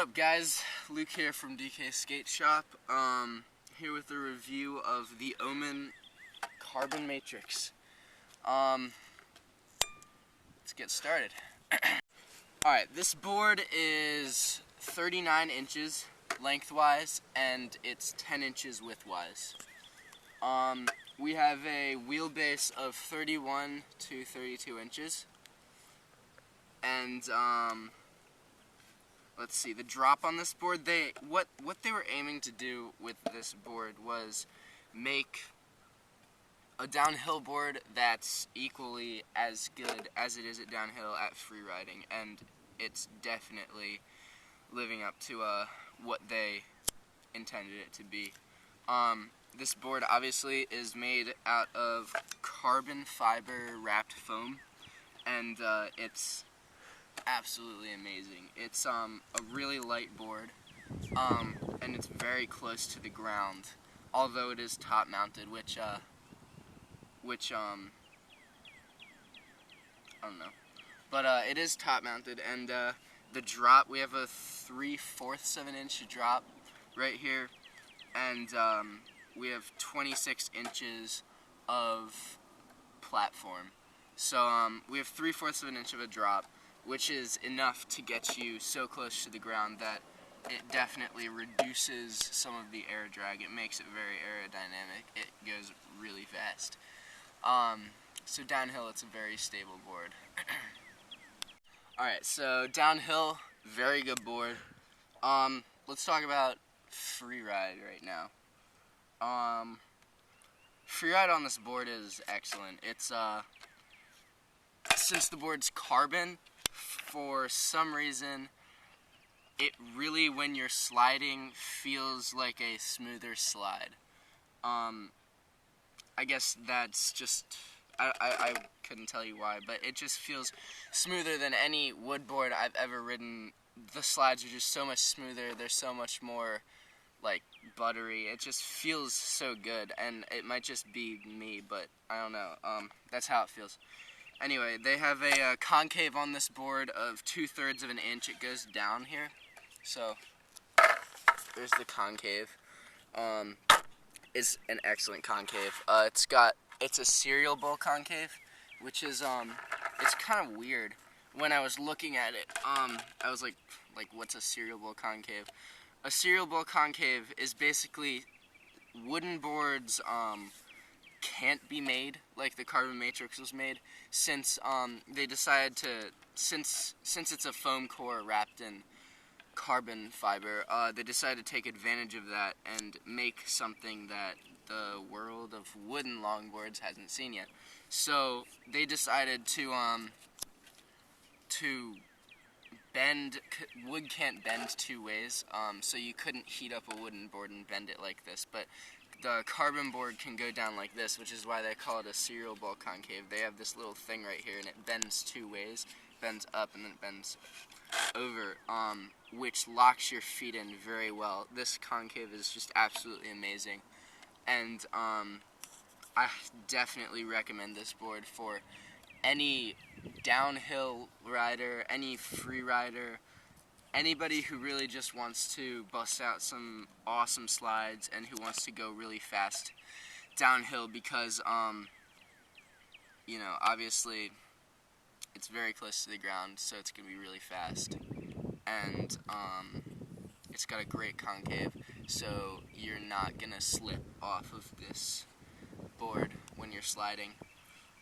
up, guys? Luke here from DK Skate Shop. Here with a review of the Omen Carbon Matrix. Let's get started. Alright, this board is 39 inches lengthwise and it's 10 inches widthwise. We have a wheelbase of 31 to 32 inches. And let's see, the drop on this board, what they were aiming to do with this board was make a downhill board that's equally as good as it is at downhill at freeriding, and it's definitely living up to what they intended it to be. This board obviously is made out of carbon fiber wrapped foam, and it's absolutely amazing. It's a really light board, and it's very close to the ground, although it is top mounted, which I don't know, but it is top mounted. And the drop, we have a 3/4 of an inch drop right here, and we have 26 inches of platform. So we have 3/4 of an inch of a drop, which is enough to get you so close to the ground that it definitely reduces some of the air drag. It makes it very aerodynamic. It goes really fast. So downhill, it's a very stable board. Alright, so downhill, very good board. Let's talk about freeride right now. Freeride on this board is excellent. It's since the board's carbon, for some reason, it really, when you're sliding, feels like a smoother slide. I guess that's just, I couldn't tell you why, but it just feels smoother than any wood board I've ever ridden. The slides are just so much smoother, they're so much more, like, buttery. It just feels so good, and it might just be me, but I don't know. That's how it feels. Anyway, they have a concave on this board of 2/3 of an inch. It goes down here. So, there's the concave. It's an excellent concave. It's a cereal bowl concave, which is, it's kind of weird. When I was looking at it, I was like, what's a cereal bowl concave? A cereal bowl concave is basically wooden boards, can't be made like the Carbon Matrix was made, since they decided to, since it's a foam core wrapped in carbon fiber, they decided to take advantage of that and make something that the world of wooden longboards hasn't seen yet. So they decided to bend, wood can't bend two ways, so you couldn't heat up a wooden board and bend it like this, but the carbon board can go down like this, which is why they call it a cereal bowl concave. They have this little thing right here, and it bends two ways, bends up and then it bends over, which locks your feet in very well. This concave is just absolutely amazing, and I definitely recommend this board for any downhill rider, any free rider, anybody who really just wants to bust out some awesome slides and who wants to go really fast downhill, because you know, obviously it's very close to the ground, so it's gonna be really fast, and it's got a great concave, so you're not gonna slip off of this board when you're sliding.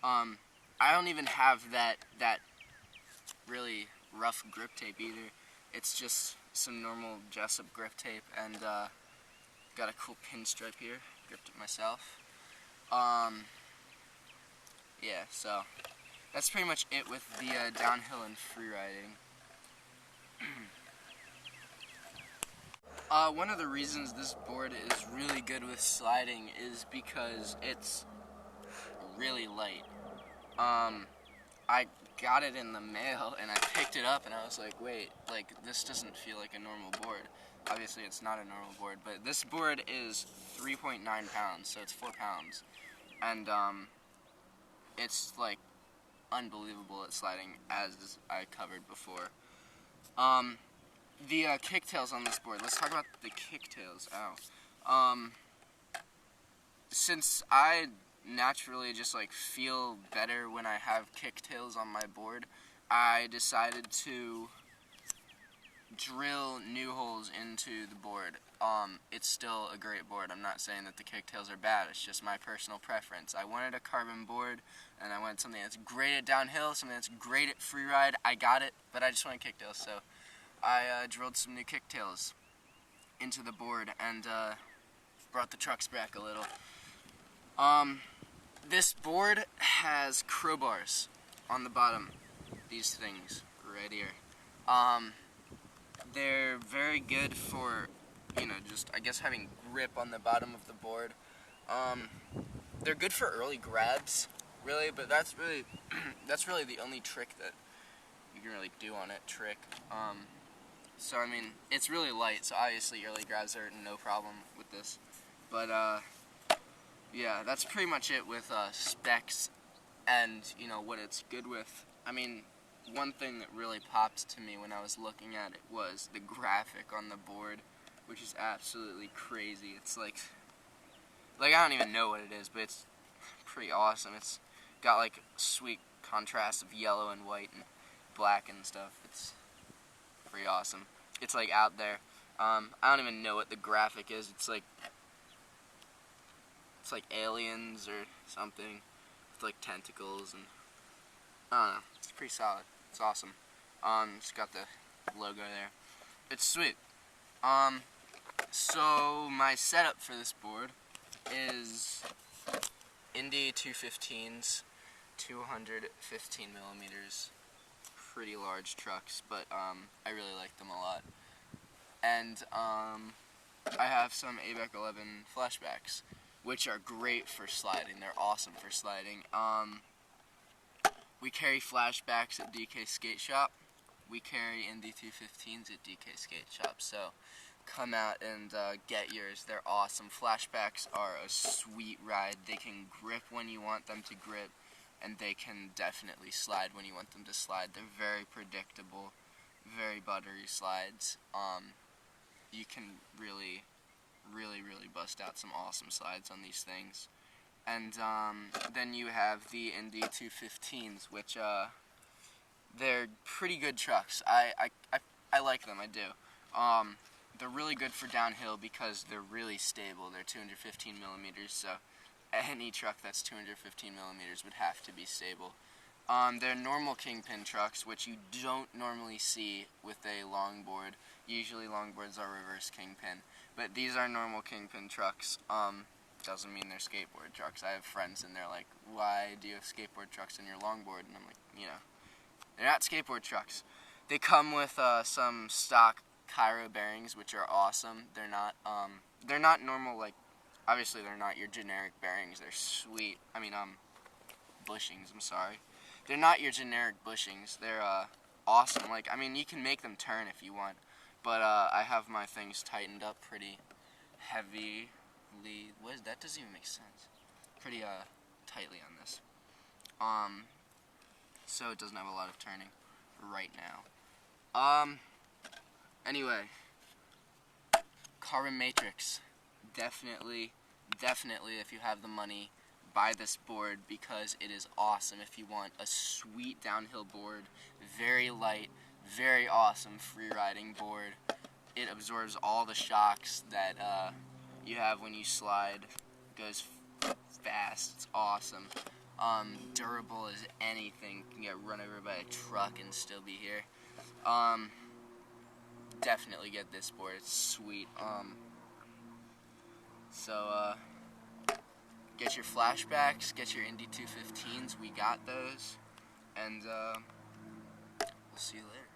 I don't even have that really rough grip tape either. It's just some normal Jessup grip tape, and got a cool pinstripe here. Gripped it myself. Yeah, so that's pretty much it with the downhill and freeriding. One of the reasons this board is really good with sliding is because it's really light. I got it in the mail and I picked it up and I was like, wait, like, this doesn't feel like a normal board. Obviously it's not a normal board, but this board is 3.9 pounds, so it's 4 pounds. And it's like unbelievable at sliding, as I covered before. the kicktails on this board. Let's talk about the kicktails. Ow. Since I naturally just like feel better when I have kicktails on my board, I decided to drill new holes into the board. It's still a great board. I'm not saying that the kicktails are bad. It's just my personal preference. I wanted a carbon board, and I wanted something that's great at downhill, something that's great at free ride. I got it, but I just wanted kicktails, so I drilled some new kicktails into the board and brought the trucks back a little. This board has crowbars on the bottom. These things right here. They're very good for, just I guess having grip on the bottom of the board. They're good for early grabs, really, but that's really the only trick that you can really do on it. So I mean, it's really light, so obviously early grabs are no problem with this. But yeah, that's pretty much it with specs and what it's good with. I mean, one thing that really popped to me when I was looking at it was the graphic on the board, which is absolutely crazy. It's like I don't even know what it is, but it's pretty awesome. It's got like sweet contrast of yellow and white and black and stuff. It's pretty awesome. It's like out there. I don't even know what the graphic is. It's like aliens or something with like tentacles, and I don't know. It's pretty solid. It's awesome. It's got the logo there. It's sweet. So my setup for this board is Indy 215s, 215 millimeters. Pretty large trucks, but I really like them a lot. And I have some ABEC 11 flashbacks, which are great for sliding. They're awesome for sliding. We carry flashbacks at DK Skate Shop. We carry Indy 215s at DK Skate Shop. So come out and get yours. They're awesome. Flashbacks are a sweet ride. They can grip when you want them to grip, and they can definitely slide when you want them to slide. They're very predictable, very buttery slides. You can really bust out some awesome slides on these things. And then you have the Indy 215s, which they're pretty good trucks. I like them, I do. They're really good for downhill because they're really stable. They're 215 millimeters, so any truck that's 215 millimeters would have to be stable. They're normal kingpin trucks, which you don't normally see with a longboard. Usually longboards are reverse kingpin, but these are normal kingpin trucks. Doesn't mean they're skateboard trucks. I have friends and they're like, why do you have skateboard trucks in your longboard? And I'm like, they're not skateboard trucks. They come with some stock Cairo bearings, which are awesome. They're not normal, like, obviously they're not your generic bearings. They're sweet. I mean, bushings, I'm sorry. They're not your generic bushings. They're awesome. Like, I mean, you can make them turn if you want, but I have my things tightened up pretty heavily. That doesn't even make sense. Pretty tightly on this. So it doesn't have a lot of turning right now. Anyway, Carbon Matrix. Definitely, if you have the money, buy this board because it is awesome. If you want a sweet downhill board, very light, very awesome free riding board. It absorbs all the shocks that you have when you slide. Goes fast. It's awesome. Durable as anything. Can get run over by a truck and still be here. Definitely get this board. It's sweet. So get your flashbacks. Get your Indy 215s. We got those. And we'll see you later.